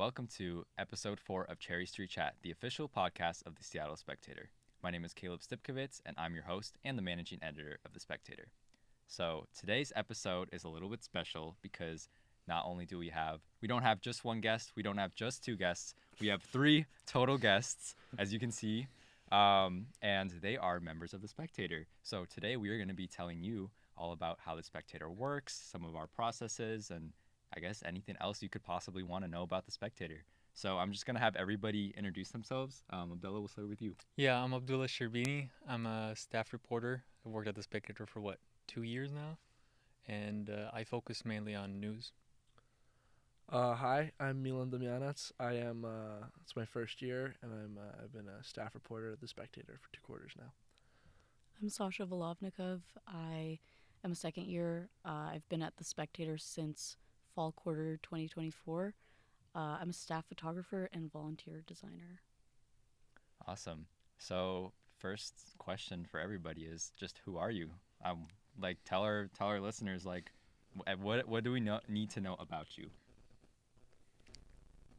welcome to episode 4 of Cherry Street Chat, the official podcast of the Seattle Spectator. My name is Caleb Stipkovits, and I'm your host and the managing editor of the Spectator. So today's episode is a little bit special because not only do we don't have just one guest, we don't have just two guests, we have 3 total guests, as you can see, and they are members of the Spectator. So today we are going to be telling you all about how the Spectator works, some of our processes, and I guess anything else you could possibly want to know about the Spectator. So I'm just going to have everybody introduce themselves. Abdullah, we'll start with you. Yeah, I'm Abdullah El-Sherbeeny. I'm a staff reporter. I've worked at the Spectator for 2 years now? And I focus mainly on news. Hi, I'm Milan Damjanac. It's my first year, and I've been a staff reporter at the Spectator for 2 quarters now. I'm Sasha Volovnikov. I am a second year. I've been at the Spectator since fall quarter 2024. I'm a staff photographer and volunteer designer. Awesome. So first question for everybody is just who are you? Tell our listeners what do we need to know about you?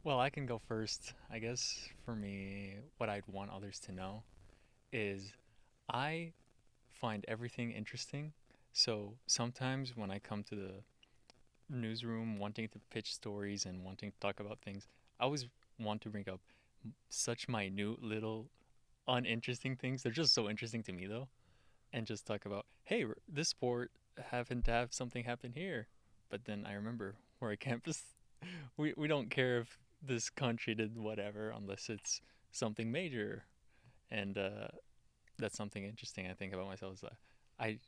Well, I can go first. I guess for me, what I'd want others to know is I find everything interesting. So sometimes when I come to the newsroom wanting to pitch stories and wanting to talk about things, I always want to bring up such minute little uninteresting things. They're just so interesting to me though. And just talk about, hey, this sport happened to have something happen here. But then I remember we're a campus. We don't care if this country did whatever unless it's something major. And that's something interesting I think about myself is that I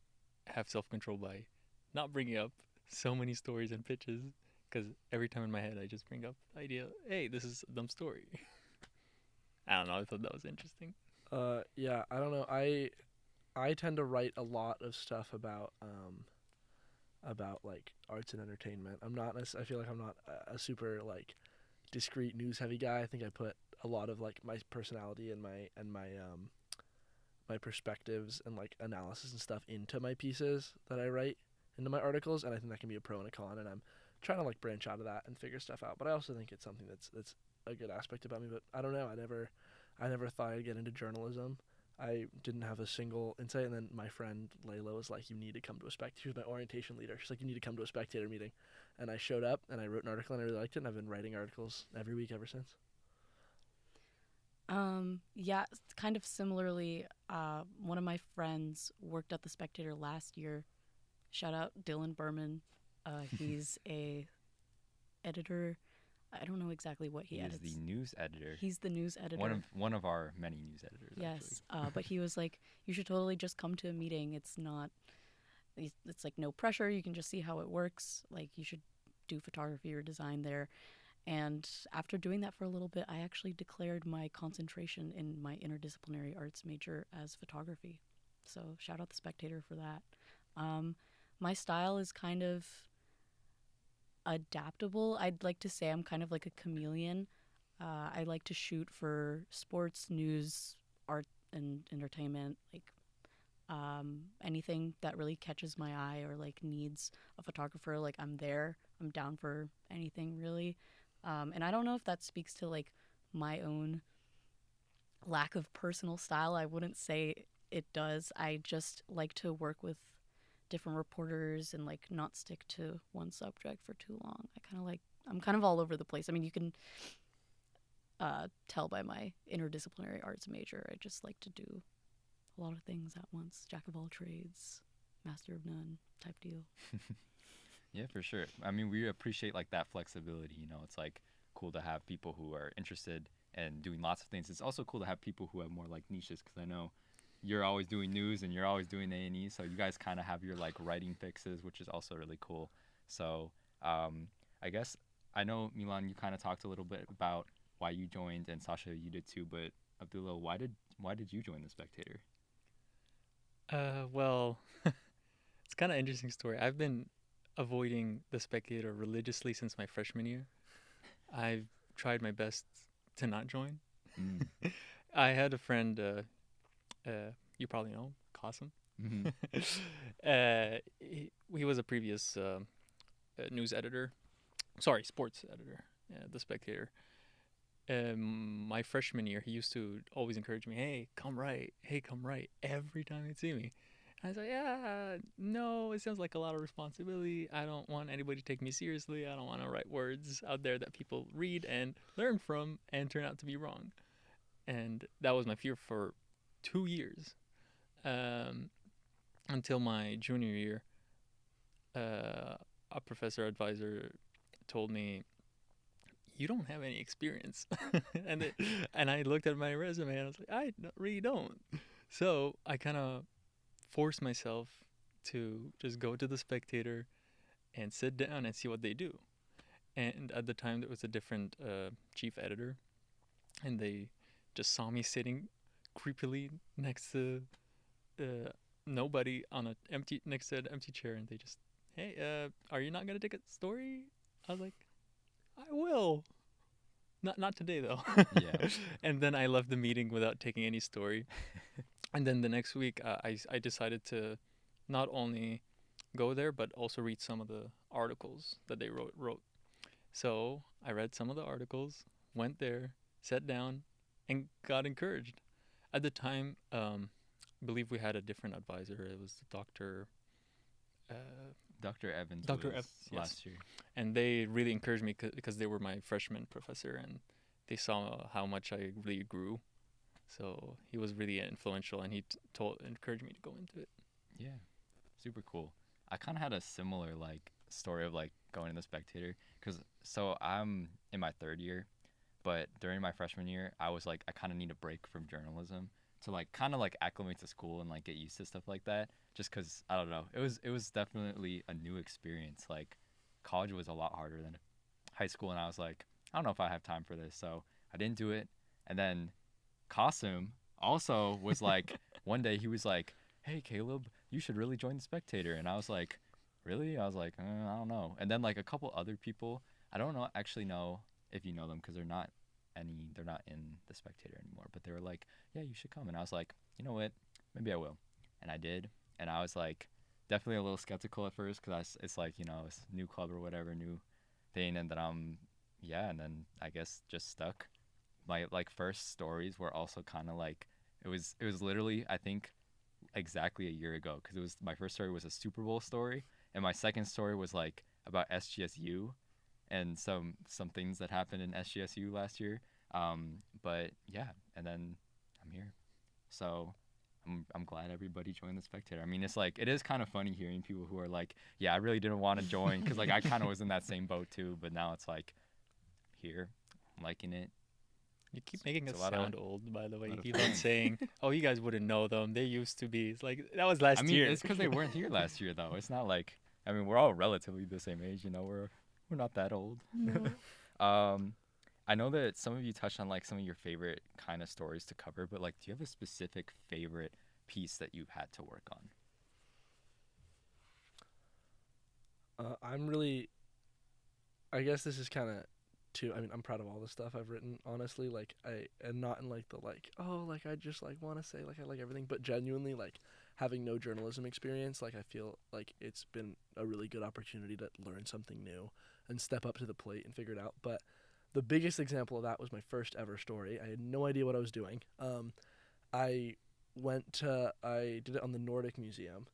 have self-control by not bringing up so many stories and pitches because every time in my head I just bring up the idea, hey, this is a dumb story. I don't know. I thought that was interesting. Yeah, I don't know. I tend to write a lot of stuff about like arts and entertainment. I feel like I'm not a super like discreet news heavy guy. I think I put a lot of like my personality and my perspectives and like analysis and stuff into my pieces that I write into my articles, and I think that can be a pro and a con, and I'm trying to like branch out of that and figure stuff out. But I also think it's something that's a good aspect about me. But I don't know. I never thought I'd get into journalism. I didn't have a single insight, and then my friend Layla was like, "You need to come to a Spectator." She was my orientation leader. She's like, "You need to come to a Spectator meeting," and I showed up and I wrote an article and I really liked it, and I've been writing articles every week ever since. Yeah, kind of similarly, one of my friends worked at the Spectator last year. Shout out Dylan Berman. He's a editor. I don't know exactly what he edits. He is the news editor. He's the news editor. One of our many news editors. Yes, but he was like, you should totally just come to a meeting. It's like no pressure. You can just see how it works. Like you should do photography or design there. And after doing that for a little bit, I actually declared my concentration in my interdisciplinary arts major as photography. So shout out the Spectator for that. My style is kind of adaptable. I'd like to say I'm kind of like a chameleon. I like to shoot for sports, news, art, and entertainment, like anything that really catches my eye or like needs a photographer. Like I'm there. I'm down for anything really. And I don't know if that speaks to like my own lack of personal style. I wouldn't say it does. I just like to work with different reporters and like not stick to one subject for too long. I'm kind of all over the place. I mean, you can tell by my interdisciplinary arts major. I just like to do a lot of things at once. Jack of all trades, master of none type deal. Yeah, for sure. I mean, we appreciate like that flexibility. You know, it's like cool to have people who are interested in doing lots of things. It's also cool to have people who have more like niches because I know you're always doing news and you're always doing A&E, so you guys kind of have your like writing fixes, which is also really cool. So I guess I know, Milan, you kind of talked a little bit about why you joined, and Sasha, you did too, but Abdullah, why did you join the Spectator? Well, it's kind of interesting story. I've been avoiding the Spectator religiously since my freshman year. I've tried my best to not join. I had a friend, you probably know, Qasim. Mm-hmm. He was a previous news editor, sorry, sports editor the Spectator. My freshman year, he used to always encourage me, hey, come write, every time he'd see me. I was like, yeah, no, it sounds like a lot of responsibility. I don't want anybody to take me seriously. I don't want to write words out there that people read and learn from and turn out to be wrong. And that was my fear for 2 years, until my junior year. A professor advisor told me, you don't have any experience. and I looked at my resume and I was like, I really don't. So I kind of forced myself to just go to the Spectator and sit down and see what they do. And at the time, there was a different chief editor, and they just saw me sitting creepily next to nobody on next to an empty chair, and they just, hey, are you not gonna take a story? I was like, I will. Not today though. Yeah. And then I left the meeting without taking any story. And then the next week, I decided to not only go there but also read some of the articles that they wrote. So I read some of the articles, went there, sat down, and got encouraged. At the time, I believe we had a different advisor. It was Dr. Dr. Dr. was Evans, yes. last year. And they really encouraged me because they were my freshman professor, and they saw how much I really grew. So he was really influential, and he encouraged me to go into it. Yeah, super cool. I kind of had a similar story of going to the Spectator, because so I'm in my third year, but during my freshman year, I was I kind of need a break from journalism to kind of acclimate to school and get used to stuff like that. Just because I don't know, it was definitely a new experience. College was a lot harder than high school, and I was like, I don't know if I have time for this, so I didn't do it. And then Qasim also was one day he was like, hey Caleb, you should really join the Spectator. And I was like, really? I was like, I don't know. And then a couple other people, I don't actually know if you know them, because they're not in the Spectator anymore, but they were like, yeah, you should come. And I was like, you know what, maybe I will. And I did. And I was definitely a little skeptical at first, because it's it's a new club or whatever, new thing. And then and then I guess just stuck. My first stories were also kind of it was literally, I think, exactly a year ago, because it was, my first story was a Super Bowl story, and my second story was about SGSU and some things that happened in SGSU last year. But yeah, and then I'm here. So I'm glad everybody joined the Spectator. I mean, it's it is kind of funny hearing people who are yeah, I really didn't want to join, because I kind of was in that same boat too, but now it's here, I'm liking it. You keep making us sound old, by the way. You keep on saying, oh, you guys wouldn't know them. They used to be. It's that was last year. It's because they weren't here last year, though. It's not I mean, we're all relatively the same age, we're not that old. No. I know that some of you touched on some of your favorite kind of stories to cover, but do you have a specific favorite piece that you've had to work on? I guess this is kind of too, I mean, I'm proud of all the stuff I've written, honestly. And not in I just want to say I like everything, but genuinely having no journalism experience, I feel it's been a really good opportunity to learn something new and step up to the plate and figure it out. But the biggest example of that was my first ever story. I had no idea what I was doing. I did it on the Nordic Museum,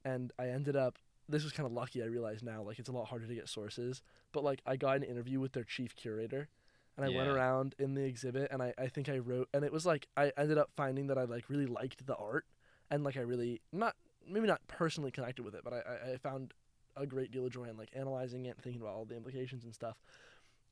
and I ended up, this was kind of lucky, I realize now, it's a lot harder to get sources, but I got an interview with their chief curator, and I went around in the exhibit, and I think I wrote, and it was I ended up finding that I really liked the art, and I really, maybe not personally connected with it, but I found a great deal of joy in analyzing it and thinking about all the implications and stuff.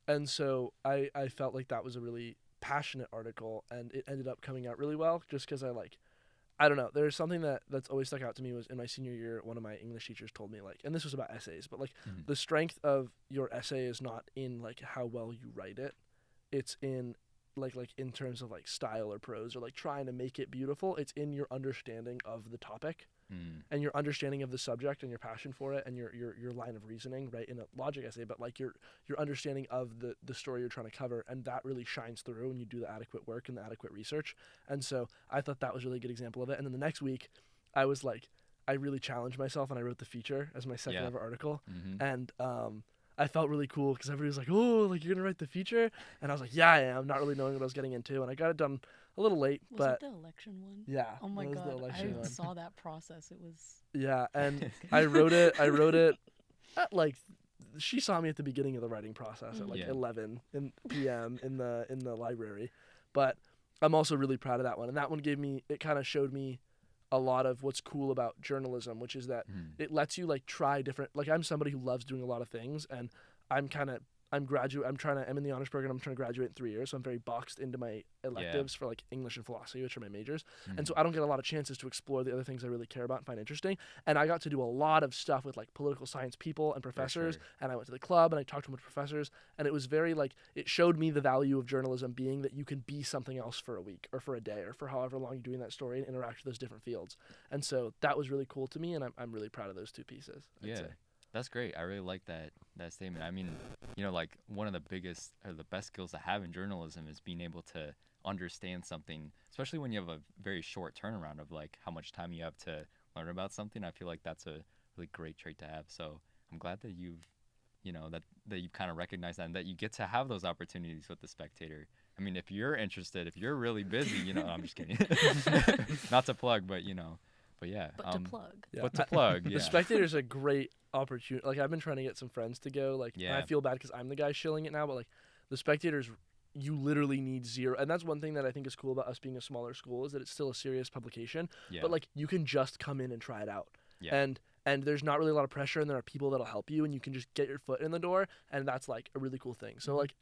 And so I felt that was a really passionate article, and it ended up coming out really well, just because I don't know, there's something that's always stuck out to me was in my senior year, one of my English teachers told me and this was about essays, but the strength of your essay is not in how well you write it, it's in in terms of style or prose or trying to make it beautiful. It's in your understanding of the topic and your understanding of the subject and your passion for it and your line of reasoning, right, in a logic essay, but your understanding of the story you're trying to cover, and that really shines through when you do the adequate work and the adequate research. And so I thought that was a really good example of it. And then the next week I was I really challenged myself, and I wrote the feature as my second ever article. And I felt really cool because everybody was like, "Oh, like you're gonna write the feature," and I was like, "Yeah, I am," not really knowing what I was getting into, and I got it done a little late, Was but it the election one? yeah, Oh my that was the god, election I one. saw that process. It was. Yeah, and I wrote it at like she saw me at the beginning of the writing process at like Yeah. 11 p.m. in the library, but I'm also really proud of that one, and that one kind of showed me a lot of what's cool about journalism, which is that it lets you like try different. Like I'm somebody who loves doing a lot of things, and I'm in the honors program. I'm trying to graduate in 3 years, so I'm very boxed into my electives for like English and philosophy, which are my majors. And so I don't get a lot of chances to explore the other things I really care about and find interesting. And I got to do a lot of stuff with like political science people and professors. sure. And I went to the club and I talked to a bunch of professors. And it was very like, it showed me the value of journalism being that you can be something else for a week or for a day or for however long you're doing that story and interact with those different fields. And so that was really cool to me. And I'm really proud of those two pieces. I'd say. That's great. I really like that statement. I mean, like one of the biggest or the best skills to have in journalism is being able to understand something, especially when you have a very short turnaround of like how much time you have to learn about something. I feel like that's a really great trait to have. So I'm glad that you've kind of recognized that and that you get to have those opportunities with the Spectator. I mean, if you're interested, if you're really busy, I'm just kidding. Not to plug, but but yeah. But to plug. Yeah. But to plug, yeah. The Spectator's a great opportunity. Like I've been trying to get some friends to go. Like, and I Yeah. feel bad because I'm the guy shilling it now. But like, the Spectator's, you literally need zero. And that's one thing that I think is cool about us being a smaller school is that it's still a serious publication. Yeah. But like, you can just come in and try it out. Yeah. And there's not really a lot of pressure, and there are people that'll help you, and you can just get your foot in the door, and that's like a really cool thing. So like,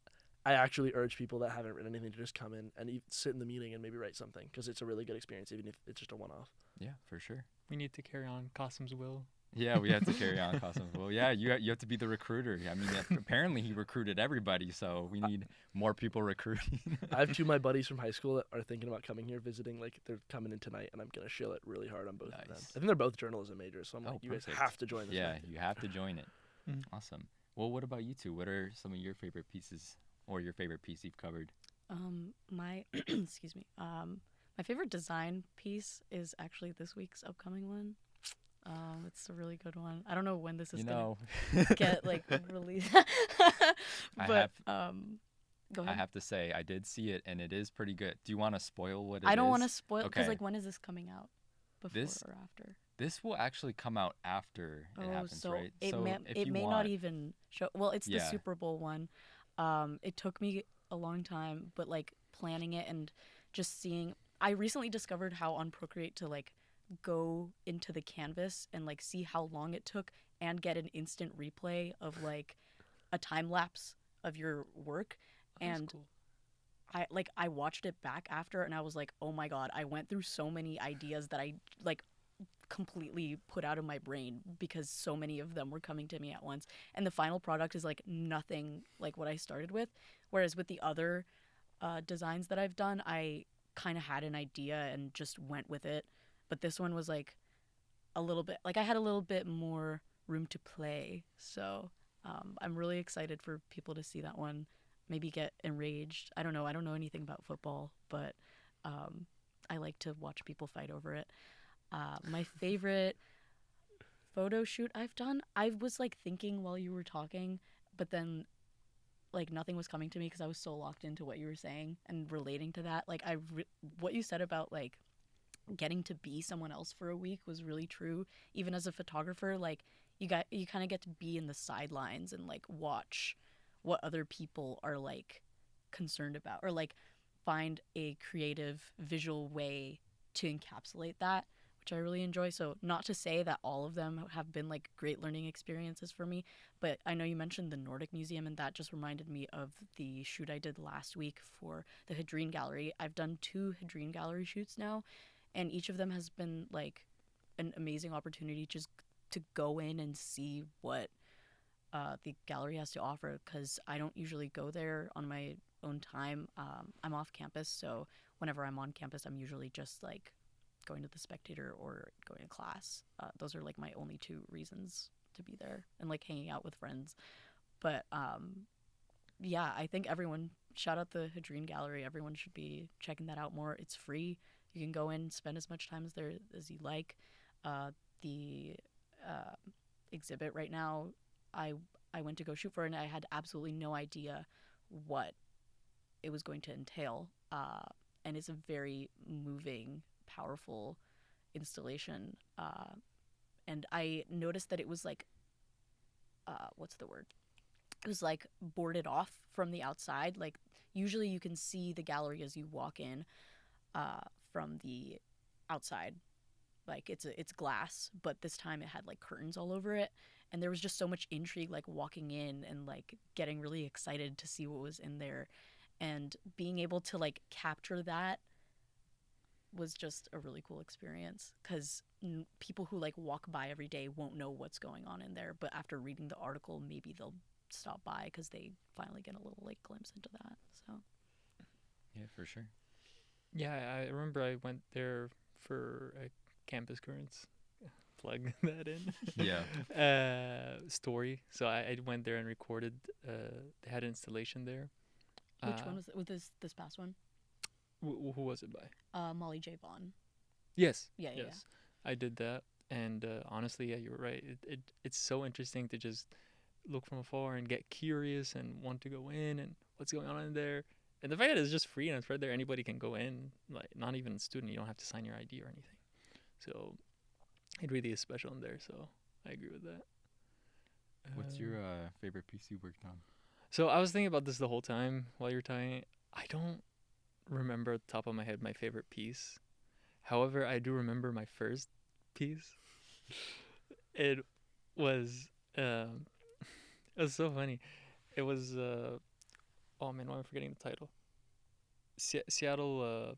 I actually urge people that haven't written anything to just come in and sit in the meeting and maybe write something because it's a really good experience, even if it's just a one-off. Yeah, for sure. We need to carry on Qasim's will. Yeah, we have to carry on Qasim. Well, yeah, you have to be the recruiter. I mean, apparently he recruited everybody, so we need more people recruiting. I have two of my buddies from high school that are thinking about coming here visiting. Like they're coming in tonight, and I'm gonna shill it really hard on both of them. Nice. I think they're both journalism majors, so I'm like, you guys perfect. have to join this. Yeah, Spectator. you have to join it. Mhm. Awesome. Well, what about you two? What are some of your favorite pieces or your favorite piece you've covered? My excuse me. My favorite design piece is actually this week's upcoming one. It's a really good one. I don't know when this is gonna get like released, but go ahead. I have to say I did see it and it is pretty good. Do you want to spoil what it is? I don't want to spoil because Okay. like when is this coming out? Before This- or after? This will actually come out after it happens, so right? it so may if it you may want, not even show. Well, it's the Yeah. Super Bowl one. It took me a long time, but like planning it and just seeing. I recently discovered how on Procreate to like go into the canvas and like see how long it took and get an instant replay of like a time lapse of your work. That's And cool. I watched it back after and I was like, oh my god, I went through so many ideas that I like completely put out of my brain because so many of them were coming to me at once. And the final product is like nothing like what I started with. Whereas with the other designs that I've done, I kind of had an idea and just went with it. But this one was like a little bit, like I had a little bit more room to play. So I'm really excited for people to see that one. Maybe get enraged. I don't know. I don't know anything about football, but I like to watch people fight over it. My favorite photo shoot I've done, I was like thinking while you were talking, but then like nothing was coming to me because I was so locked into what you were saying and relating to that. Like what you said about like getting to be someone else for a week was really true. Even as a photographer, like you kind of get to be in the sidelines and like watch what other people are like concerned about or like find a creative visual way to encapsulate that, which I really enjoy. So not to say that all of them have been like great learning experiences for me, but I know you mentioned the Nordic Museum and that just reminded me of the shoot I did last week for the Hadreen Gallery. I've done 2 Hadreen Gallery shoots now, and each of them has been like an amazing opportunity just to go in and see what the gallery has to offer, because I don't usually go there on my own time. I'm off campus, so whenever I'm on campus, I'm usually just like going to the Spectator or going to class. Those are like my only 2 reasons to be there, and like hanging out with friends. But yeah, I think everyone, shout out the Hadreen Gallery, everyone should be checking that out more. It's free. You can go in, spend as much time as there as you like. The exhibit right now, I I went to go shoot for, and I had absolutely no idea what it was going to entail. And it's a very moving, powerful installation. And I noticed that it was like, what's the word? It was like boarded off from the outside. Like usually you can see the gallery as you walk in from the outside. Like it's glass, but this time it had like curtains all over it. And there was just so much intrigue, like walking in and like getting really excited to see what was in there. And being able to like capture that was just a really cool experience, because people who like walk by every day won't know what's going on in there, but after reading the article, maybe they'll stop by because they finally get a little like glimpse into that. So Yeah, for sure. Yeah, I remember I went there for a Campus Currents, plug that in. Yeah. Story. So I went there and recorded. They had an installation there. which one was it? With this past one? Who was it by? Molly J. Vaughn. Yes. Yeah. Yes. I did that, and honestly, yeah, you're right. It's so interesting to just look from afar and get curious and want to go in and what's going on in there. And the fact that it's just free and it's right there, anybody can go in. Like not even a student, you don't have to sign your ID or anything. So it really is special in there. So I agree with that. What's your favorite piece you worked on? So I was thinking about this the whole time while you're talking. I don't remember at the top of my head my favorite piece. However, I do remember my first piece. It was so funny. It was oh man, why am I forgetting the title? Seattle,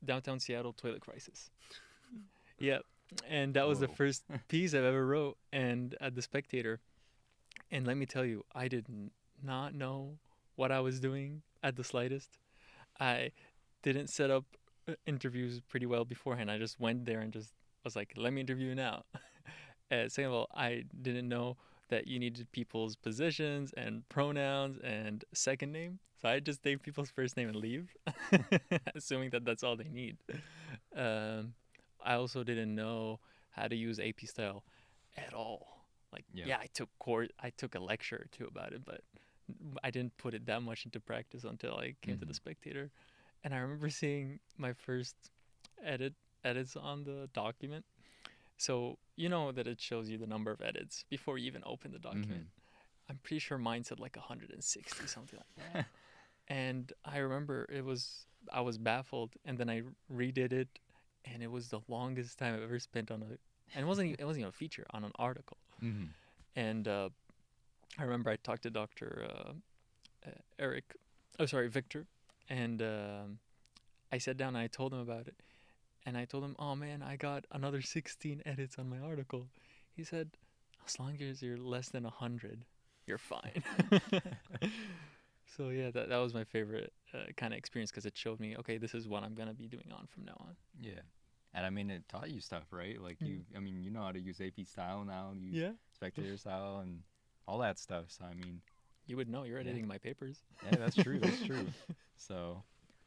downtown Seattle toilet crisis. Yep, and that was the Whoa. first piece I've ever wrote, and at the Spectator. And let me tell you, I did not know what I was doing at the slightest. I didn't set up interviews pretty well beforehand. I just went there and just was like, let me interview you now. Second of all, I didn't know that you needed people's positions and pronouns and second name. So I just take people's first name and leave, assuming that that's all they need. I also didn't know how to use AP style at all. Like, yeah, I took a lecture or two about it, but I didn't put it that much into practice until I came to the Spectator. And I remember seeing my first edits on the document. So you know that it shows you the number of edits before you even open the document. I'm pretty sure mine said like 160, something like that. And I remember I was baffled, and then I redid it, and it was the longest time I've ever spent on and it wasn't even a feature, on an article. And I remember I talked to Dr. Victor, and I sat down and I told him about it. And I told him, oh man, I got another 16 edits on my article. He said, as long as you're less than 100, you're fine. So yeah, that was my favorite kind of experience, because it showed me, okay, this is what I'm going to be doing on from now on. Yeah. And I mean, it taught you stuff, right? Like you know how to use AP style now, use Spectator style and all that stuff. So I mean, you would know. You're editing my papers. Yeah, that's true. That's true. So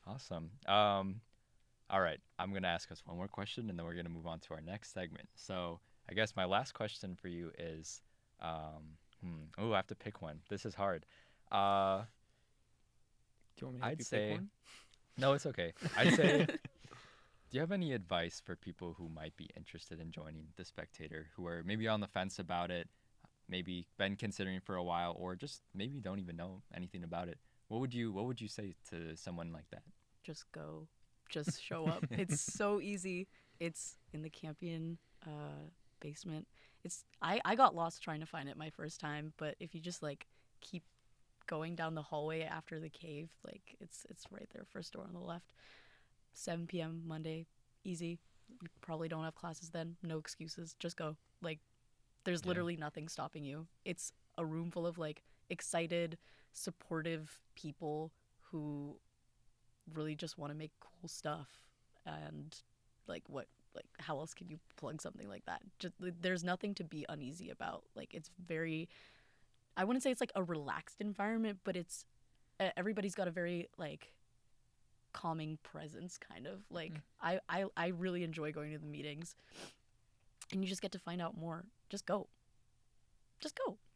awesome. All right, I'm gonna ask us one more question, and then we're gonna move on to our next segment. So I guess my last question for you is, I have to pick one. This is hard. Do you want me to help you pick one? No, it's okay. I'd say, do you have any advice for people who might be interested in joining the Spectator, who are maybe on the fence about it, maybe been considering for a while, or just maybe don't even know anything about it? What would you say to someone like that? Just go. Just show up. It's so easy. It's in the Campion basement. I got lost trying to find it my first time, but if you just like keep going down the hallway after the cave, like it's right there, first door on the left. 7 p.m. Monday, easy. You probably don't have classes then. No excuses. Just go. Like, there's literally nothing stopping you. It's a room full of like excited, supportive people who really just want to make cool stuff. And how else can you plug something like that? Just there's nothing to be uneasy about. Like, it's very, I wouldn't say it's like a relaxed environment, but it's everybody's got a very like calming presence, kind of. Like I really enjoy going to the meetings, and you just get to find out more. Just go.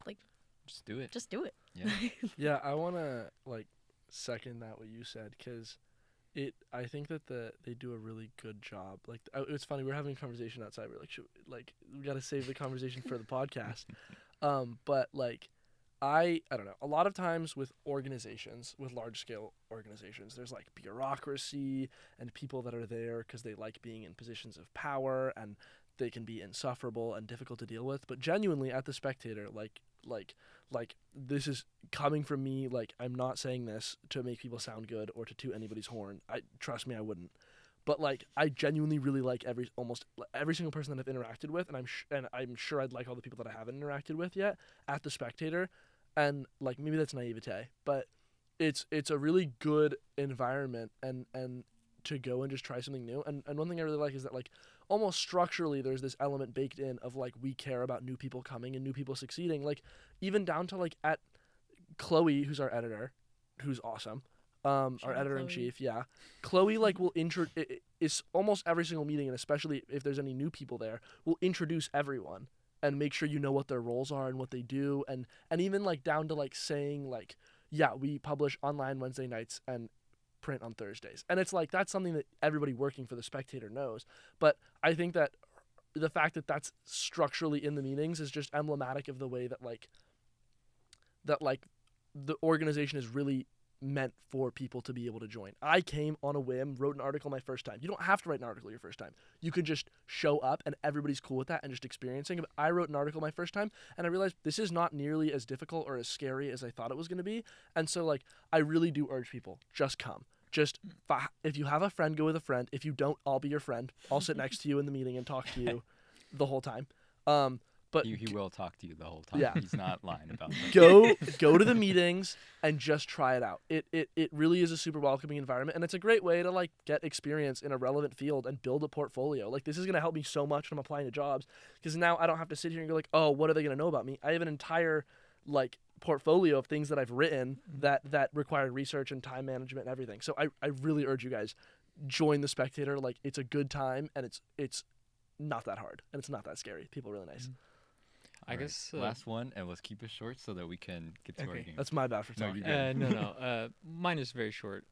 Like, Just do it. Just do it. Yeah. Yeah, I want to like second that what you said, because I think that they do a really good job. Like it's funny, we're having a conversation outside. We're like, we got to save the conversation for the podcast. But like I don't know. A lot of times with organizations, with large scale organizations, there's like bureaucracy and people that are there because they like being in positions of power, and they can be insufferable and difficult to deal with. But genuinely, at the Spectator, like this is coming from me. Like, I'm not saying this to make people sound good or to toot anybody's horn. Trust me, I wouldn't. But like, I genuinely really like almost every single person that I've interacted with, and I'm sure I'd like all the people that I haven't interacted with yet at the Spectator. And like, maybe that's naivete, but it's a really good environment and to go and just try something new. And one thing I really like is that like almost structurally there's this element baked in of like, we care about new people coming and new people succeeding. Like even down to like at Chloe, who's our editor, who's awesome. Our editor in chief, yeah. Chloe like will is almost every single meeting, and especially if there's any new people there, will introduce everyone and make sure you know what their roles are and what they do, and even like down to like saying like, yeah, we publish online Wednesday nights and print on Thursdays. And it's like, that's something that everybody working for the Spectator knows. But I think that the fact that that's structurally in the meetings is just emblematic of the way that the organization is really meant for people to be able to join. I came on a whim, wrote an article my first time. You don't have to write an article your first time. You could just show up and everybody's cool with that and just experiencing it. But I wrote an article my first time and I realized this is not nearly as difficult or as scary as I thought it was going to be. And so like, I really do urge people, just come. Just if you have a friend, go with a friend. If you don't, I'll be your friend. I'll sit next to you in the meeting and talk to you the whole time. But he will talk to you the whole time. Yeah. He's not lying about that. Go to the meetings and just try it out. It really is a super welcoming environment, and it's a great way to like get experience in a relevant field and build a portfolio. Like, this is going to help me so much when I'm applying to jobs, because now I don't have to sit here and go like, oh, what are they going to know about me? I have an entire like portfolio of things that I've written that require research and time management and everything. So I really urge you guys, join the Spectator. Like, it's a good time, and it's not that hard, and it's not that scary. People are really nice. I guess last one, and let's keep it short so that we can get to our game. That's my bad for No, talking. you're good. No. Mine is very short.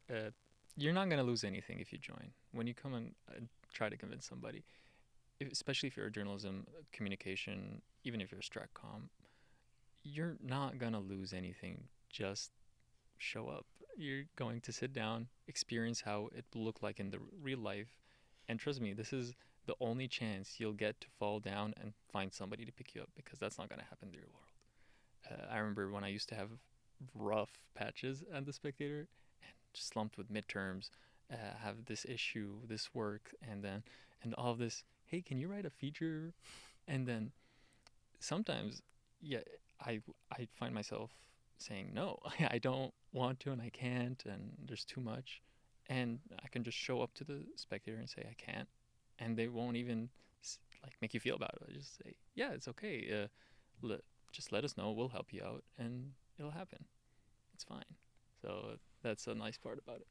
You're not gonna lose anything if you join. When you come and try to convince somebody, especially if you're a journalism, communication, even if you're a stratcom, you're not gonna lose anything. Just show up. You're going to sit down, experience how it will look like in the real life, and trust me, this is the only chance you'll get to fall down and find somebody to pick you up, because that's not going to happen in the real world. I remember when I used to have rough patches at the Spectator and just slumped with midterms, have this issue, this work, and all of this, hey, can you write a feature? And then sometimes, yeah, I find myself saying, no, I don't want to, and I can't, and there's too much. And I can just show up to the Spectator and say I can't. And they won't even like make you feel about it. I just say, yeah, it's okay. Just let us know. We'll help you out, and it'll happen. It's fine. So that's a nice part about it.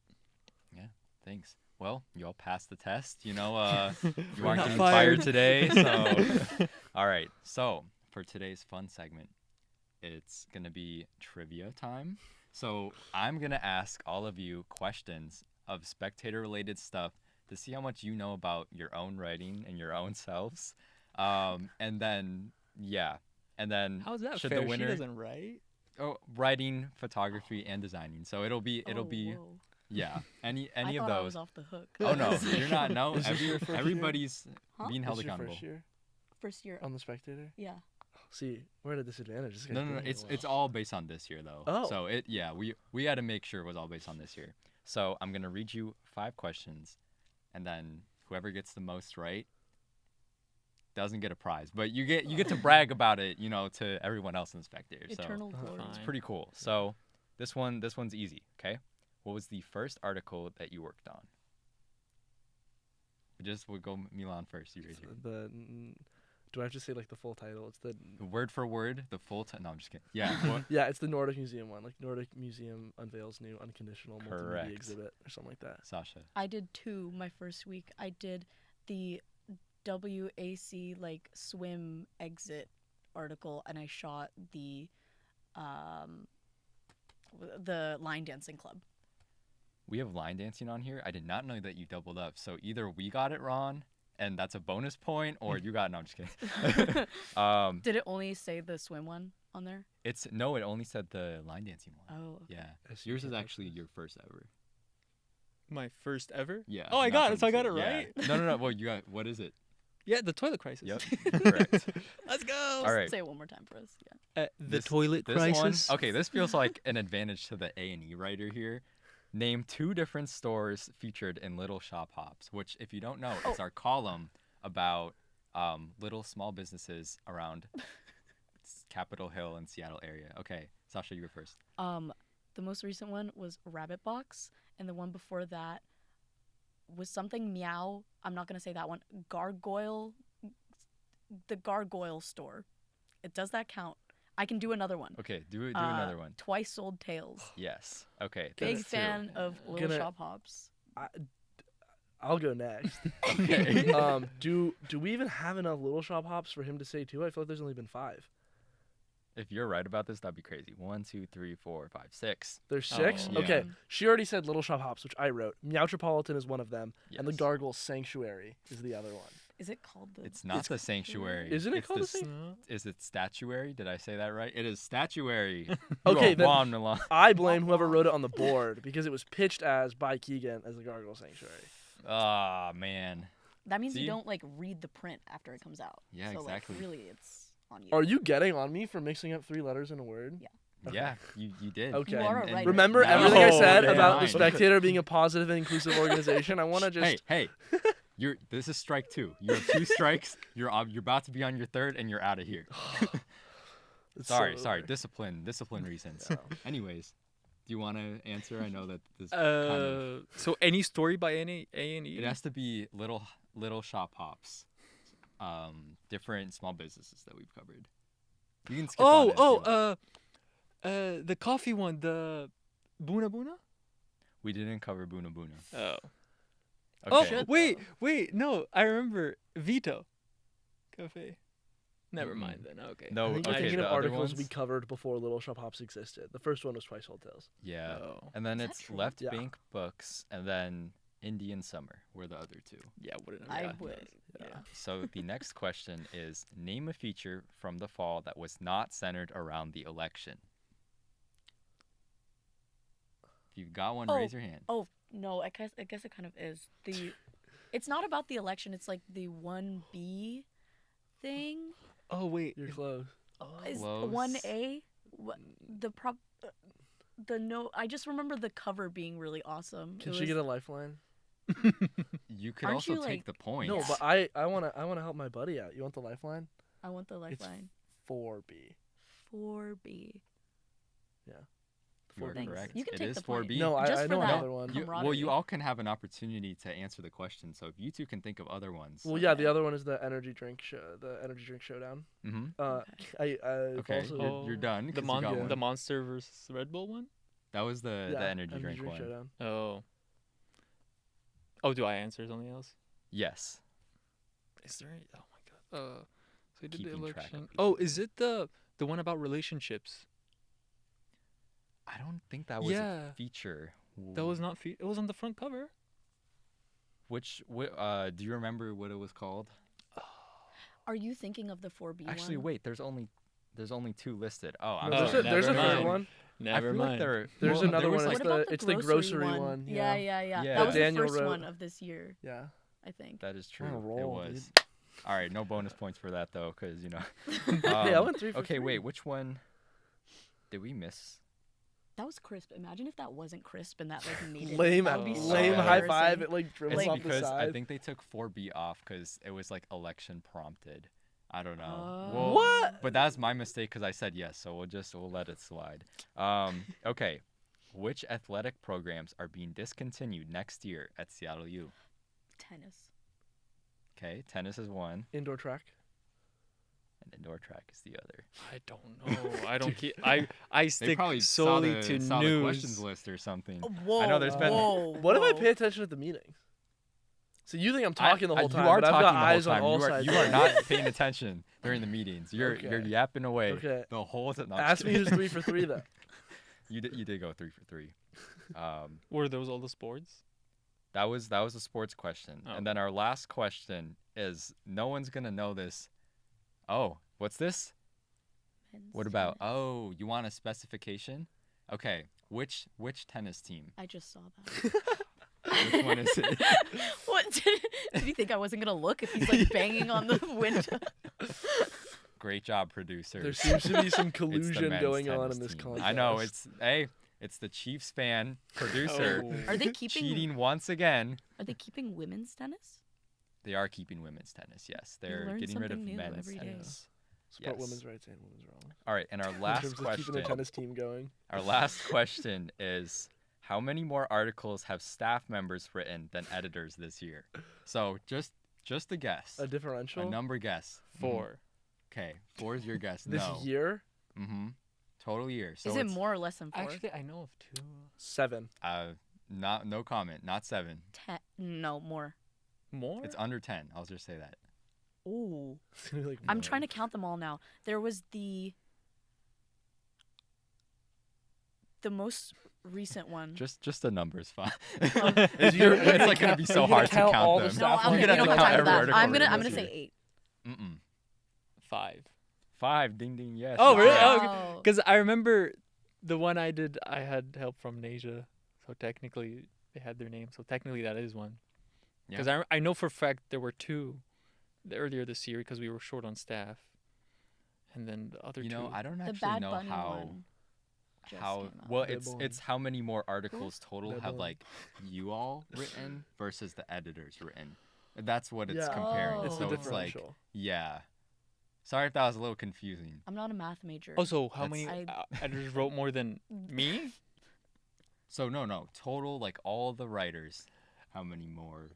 Yeah, thanks. Well, you all passed the test. You know, you aren't not getting fired. fired today. So, all right. So for today's fun segment, it's gonna be trivia time. So I'm gonna ask all of you questions of Spectator-related stuff to see how much you know about your own writing and your own selves. And then How's that should fair? the winner She doesn't write. writing, photography, and designing. So it'll be Whoa. yeah, any I of thought I was those. off the hook. Oh no, you're not. No, Is this your first year? everybody's Huh? being held This is your accountable. first year First year. on the Spectator? Yeah. See, we're at a disadvantage. This guy's No, been here a it's while. all based on this year though. Oh. So we had to make sure it was all based on this year. So I'm gonna read you 5 questions, and then whoever gets the most right doesn't get a prize, but you get to brag about it, you know, to everyone else in the Spectator. So Eternal glory. it's Fine. pretty cool. So this one's easy. Okay, what was the first article that you worked on? We'll go Milan first. You raise your Do I have to say like the full title? It's the word for word, the full time. No, I'm just kidding. Yeah. What? yeah, it's the Nordic Museum one. Like, Nordic Museum unveils new unconditional Correct. multimedia exhibit or something like that. Sasha. I did 2 my first week. I did the WAC like swim exit article, and I shot the the line dancing club. We have line dancing on here. I did not know that you doubled up. So either we got it wrong, and that's a bonus point, or you got. No, I'm just kidding. Did it only say the swim one on there? It only said the line dancing one. Oh. Yeah. Yours is actually your first ever. My first ever? Yeah. Oh, I not got from it. So I got the- it right? Yeah. No. Well, you got. What is it? Yeah, the toilet crisis. Yep. Correct. Let's go. All right. Say it one more time for us. Yeah. The toilet This crisis. one. Okay, this feels like an advantage to the A&E writer here. Name 2 different stores featured in Little Shop Hops, which, if you don't know, it's our column about little small businesses around Capitol Hill and Seattle area. Okay, Sasha, you were first. The most recent one was Rabbit Box, and the one before that was something Meow. I'm not gonna say that one. Gargoyle, the Gargoyle store. Does that count? I can do another one. Okay, do another one. Twice Sold Tales. Yes. Okay. Big that's fan of Little Gonna- Shop Hops. I'll go next. 2. Okay. Do we even have enough Little Shop Hops for him to say 2? I feel like there's only been 5. If you're right about this, that'd be crazy. 1, 2, 3, 4, 5, 6. There's 6? Oh. Okay. Yeah. She already said Little Shop Hops, which I wrote. Meowtropolitan is one of them, and the Yes. Gargoyle Sanctuary is the other one. Is it called the? It's not the sanctuary. Isn't it It's called the the Sanctuary? Is it statuary? Did I say that right? It is statuary. Okay, then then. Milan. I blame whoever wrote it on the board because it was pitched as by Keegan as the Gargoyle Sanctuary. Ah, man. That means See? you don't like read the print after it comes out. Yeah, so, exactly. Like, really, it's on you. Are you getting on me for mixing up 3 letters in a word? Yeah. Okay. Yeah, you did. Okay. You are a writer. Remember now- everything I said yeah, about the fine. Spectator being a positive and inclusive organization? I want to just. Hey, this is strike 2. You have 2 strikes. You're about to be on your 3rd, and you're out of here. It's Sorry. so over. Discipline reasons. Yeah. Anyways, do you want to answer? I know that this kind of. So any story by any A&E? It has to be little shop hops. Different small businesses that we've covered. You can skip on it if you want. The coffee one, the Buna Buna? We didn't cover Buna Buna. Oh. Okay. Oh, wait, no, I remember Vito Cafe. Never mind then. Okay. No, I think okay. thinking The of other articles we ones. covered before Little Shop Hops existed. The first one was Twice Sold Tales. Yeah. Oh. And then Is that it's true? Left Yeah. Bank Books, and then Indian Summer were the other 2. Yeah, wouldn't I yeah. would. Yeah. So the next question is, name a feature from the fall that was not centered around the election. If you've got one, raise your hand. Oh no, I guess it kind of is. It's not about the election. It's like the 1B thing. Oh, wait. You're close. Is Close. 1A? The no. I just remember the cover being really awesome. Can she get a lifeline? You could Aren't also you, take like- the point. No, but I wanna help my buddy out. You want the lifeline? I want the lifeline. 4B. 4B. You are Thanks. correct. You can It take is the point. 4B. No, Just I for know that another one. Well, you camaraderie. all can have an opportunity to answer the question. So if you 2 can think of other ones. Well, yeah, the Okay. other one is the energy drink showdown. Mm-hmm. I Okay, also, you're done. The 'cause you got Yeah. one. the Monster versus Red Bull one? That was the yeah, energy drink one. showdown. Oh. Oh, do I answer something else? Yes. Is there any? Oh my god. So he did the Keeping track of election. people. Oh, is it the one about relationships? I don't think that was Yeah. a feature. That was not. It was on the front cover. Do you remember what it was called? Are you thinking of the 4B Actually, one? wait. There's only 2 listed. Oh, I'm No, Oh, there's sorry. a never third mind. one. Never I feel mind. like there. There's well, another there was one. like- What about it's the grocery one. Yeah. Yeah. That was Daniel the first wrote- one of this year, Yeah. I think. That is true. On a It roll, was. dude. All right, no bonus points for that though, because Hey, I went 3 for Okay, 3. wait. Which one did we miss? That was crisp. Imagine if that wasn't crisp and that like made it. Lame, That would be so lame high five. embarrassing. It like dribbles It's off the because I side. think they took 4B off because it was like election prompted. I don't know. Oh. Well, What? But that's my mistake because I said yes, so we'll let it slide. Okay. Which athletic programs are being discontinued next year at Seattle U? Tennis. Okay, tennis is one, Indoor track. and indoor track is the other. I don't know. I don't keep. I They stick probably solely saw to the news. questions list or something. Whoa. I know there's been- Whoa. What if I whoa. pay attention at the meetings? So you think I'm talking the whole time, You are but I've talking got the whole eyes on time. all You are, sides. you are not paying attention during the meetings. You're Okay. yapping away Okay. the whole time. No, Ask me who's 3 for 3 then. You did go 3 for 3. Were those all the sports? That was a sports question. Oh. And then our last question is, no one's gonna know this. Oh, what's this? Men's What about? tennis. Oh, you want a specification? Okay, which tennis team? I just saw that. Which one is it? What? Did you think I wasn't gonna look if he's like banging on the window? Great job, producers. There seems to be some It's the collusion men's going on tennis in this team. contest. I know it's the Chiefs fan producer Oh. Are they keeping? cheating once again. Are they keeping women's tennis? They are keeping women's tennis. Yes, they're learn getting rid of something new men's every day. tennis. Support Yes. women's rights and women's wrong. All right, and our In last terms of keeping the question. tennis team going. Our last question is, how many more articles have staff members written than editors this year? So just a guess. A differential? A number guess. 4. Okay, 4 is your guess. This no. year? Mm-hmm. Total year. So Is it it's, more or less than 4? Actually, I know of 2. 7. no comment. Not 7. No, more. More? It's under 10. I'll just say that. Ooh. It's gonna be like I'm more. trying to count them all now. There was the most recent one. Just a number is fine. Is your- It's like gonna be so Are you gonna hard to count count all the them. No, staff I'm You're gonna, gonna you have don't to have count time for every that. article I'm gonna written this say year. 8. Mm-mm. 5. 5. Ding ding. Yes. Oh, really? Yeah. Oh, Wow. Because I remember the one I did, I had help from Nasia. So technically, they had their name. So technically, that is one. Because I know for a fact there were 2 earlier this year because we were short on staff. And then the other You 2. know, I don't The actually Bad know Bunny how one just how came out. well Bad it's Bunny. it's how many more articles total Bad have Bunny. like you all written versus the editors written. That's what it's Yeah. comparing. It's So the it's like differential. yeah. Sorry if that was a little confusing. I'm not a math major. Oh, so how That's- many I- editors wrote more than me? So no, total like all the writers. How many more?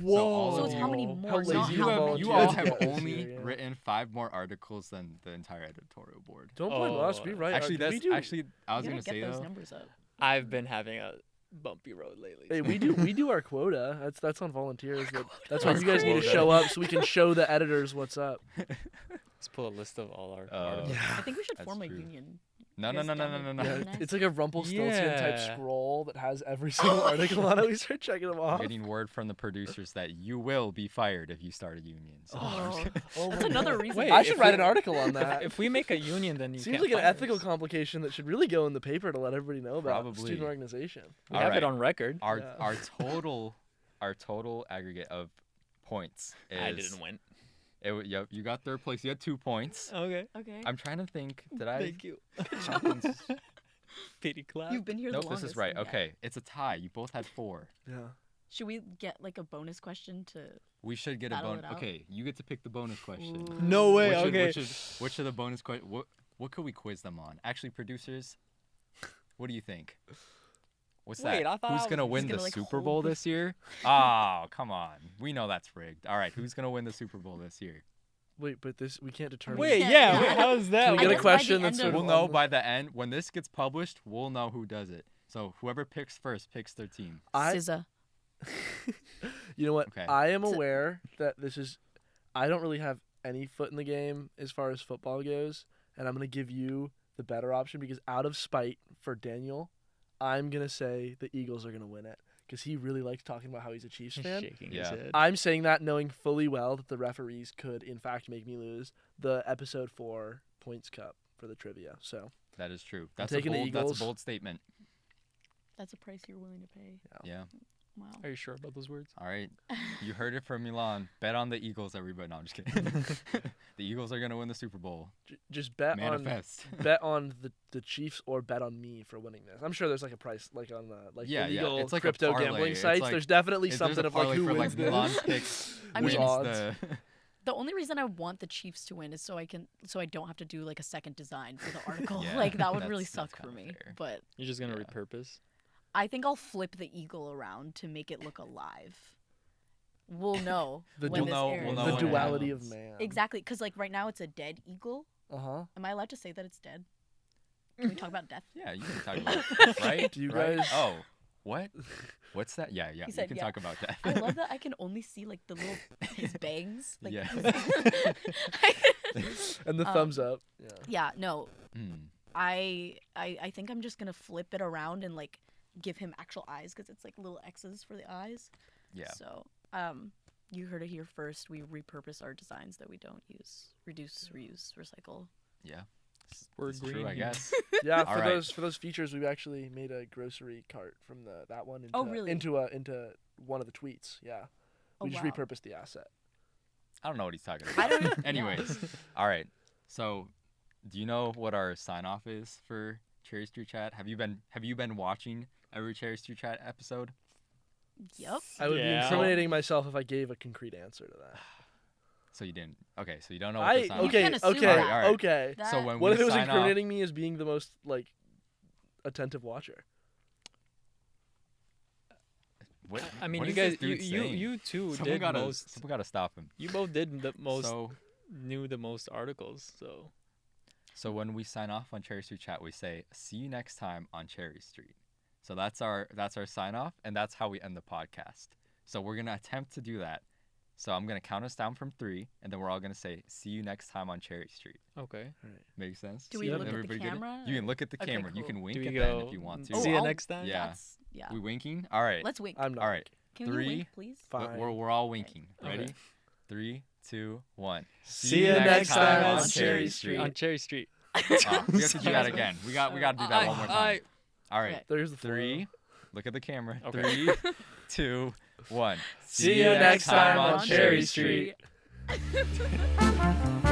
Whoa. So it's how many more, How not lazy you how have many. you volunteers all you have get this only year, yeah. written 5 more articles than the entire editorial board. Don't blame us. We Oh. write. Actually, we that's do, actually I was You gonna gotta say get those though. numbers up. I've been having a bumpy road lately. Hey, we do our quota. That's on volunteers. That's Our why you guys need to quota. show up so we can show the editors what's up. Let's pull a list of all our Oh. articles. Yeah. I think we should That's form a true. union. No. You guys down with Yeah, that? it's- it's like a Rumpelstiltskin type Yeah. scroll that has every single article on it. We start checking them I'm off. getting word from the producers that you will be fired if you start a union. So Oh, Oh that's my another God. reason. Wait, I should if write we- an article on that. If we make a union, then you Seems can't like an fire ethical us. complication that should really go in the paper to let everybody know about Probably. student organization. We All have it right. on record. our Yeah. our total aggregate of points is I didn't win. Yep, you got 3rd place. You had 2 points. Okay. Okay. I'm trying to think. Did I? Thank you. Something's- Pity clap. You've been here Nope, the this longest. is right. then yeah. Okay, it's a tie. You both had 4. Yeah. Should we get like a bonus question to? We should get a Battle bonus. it out. Okay, you get to pick the bonus question. Ooh. No way. Which Okay. which of the bonus question? What could we quiz them on? Actually, producers, what do you think? What's Wait, that? I thought I Who's was gonna just win gonna, the like, Super hold Bowl the- this year? Oh, come on. We know that's rigged. All right, who's gonna win the Super Bowl this year? Wait, but we can't determine. Wait, Yeah, yeah. yeah. Wait, how is that? Can we I get a guess by the question end that's sort of- of We'll on know the- by the end. When this gets published, we'll know who does it. So whoever picks first picks their team. I, SZA. you know what? Okay. I am So- aware that this is. I don't really have any foot in the game as far as football goes, and I'm gonna give you the better option because out of spite for Daniel, I'm gonna say the Eagles are gonna win it because he really likes talking about how he's a Chiefs He's fan. shaking Yeah. his head. I'm saying that knowing fully well that the referees could in fact make me lose the episode 4 points cup for the trivia. So That is true. That's taking the that's a Eagles. bold statement. That's a price you're willing to pay. Yeah. Wow. Are you sure about those words? All right. You heard it from Milan. Bet on the Eagles, everybody. No, I'm just kidding. The Eagles are gonna win the Super Bowl. just bet on Manifest. bet on the Chiefs or bet on me for winning this. I'm sure there's like a price like on the Yeah, yeah, illegal it's like a crypto parlay. gambling It's sites. like- there's definitely There's something a of like parlay who for wins like Milan this. picks I wins mean- Odds. the. The only reason I want the Chiefs to win is so I don't have to do like a second design for the article. Yeah, like that would really that's suck for kinda me. fair. But You're just gonna Yeah. repurpose. I think I'll flip the eagle around to make it look alive. We'll know The when We'll this know- airs. we'll know The when it duality of happens. man. Exactly, because like right now it's a dead eagle. Uh-huh. Am I allowed to say that it's dead? Can we talk about death? Yeah, you can talk about it, right? Do you Right? guys- Oh, What? What's that? Yeah, He we said, can yeah. talk about that. I love that I can only see like the little his bangs. Like, Yeah. And the Um, thumbs up. Yeah. yeah, no. Mm. I think I'm just gonna flip it around and like give him actual eyes because it's like little X's for the eyes. Yeah. So you heard it here first. We repurpose our designs that we don't use. Reduce, reuse, recycle. Yeah. We're It's true, green I here. guess. Yeah, All for right. those features, we actually made a grocery cart from that one into Oh, really? into one of the tweets. Yeah, Oh, we just wow. repurposed the asset. I don't know what he's talking I about. don't. Anyways, all right. So, do you know what our sign off is for Cherry Street Chat? Have you been watching every Cherry Street Chat episode? Yep. I would be Yeah. incriminating myself if I gave a concrete answer to that. So you didn't. Okay, so you don't know what the sign off Okay, can't assume okay, that. All right. okay. That, So when What we if it was sign off, incriminating me as being the most like attentive watcher? what, I mean, what you is this guys, dude saying? you two Someone did gotta, most. someone gotta stop him. You both did the most. So, Knew the most articles. So when we sign off on Cherry Street Chat, we say, "See you next time on Cherry Street." So that's our sign off, and that's how we end the podcast. So we're gonna attempt to do that. So I'm gonna count us down from 3, and then we're all gonna say, "See you next time on Cherry Street." okay. All right. Makes sense? Do we See, look at the Everybody get it? camera? You can look at the Okay, camera. You cool. can wink Do we at go? them if you want to. See you I'll- next time. Yeah. Yeah. We winking? All right. Let's wink. I'm not. All right. Can we 3. wink, please? Fine. We're all winking. Okay. Ready? 3, 2, 1. See you next time on on Cherry Street. On Cherry Street. We have to do that again. We got to do that one more time. All right. Okay. There's the 3. Look at the camera. Okay. 3, 2, 1. See you next time on Cherry Street. Street.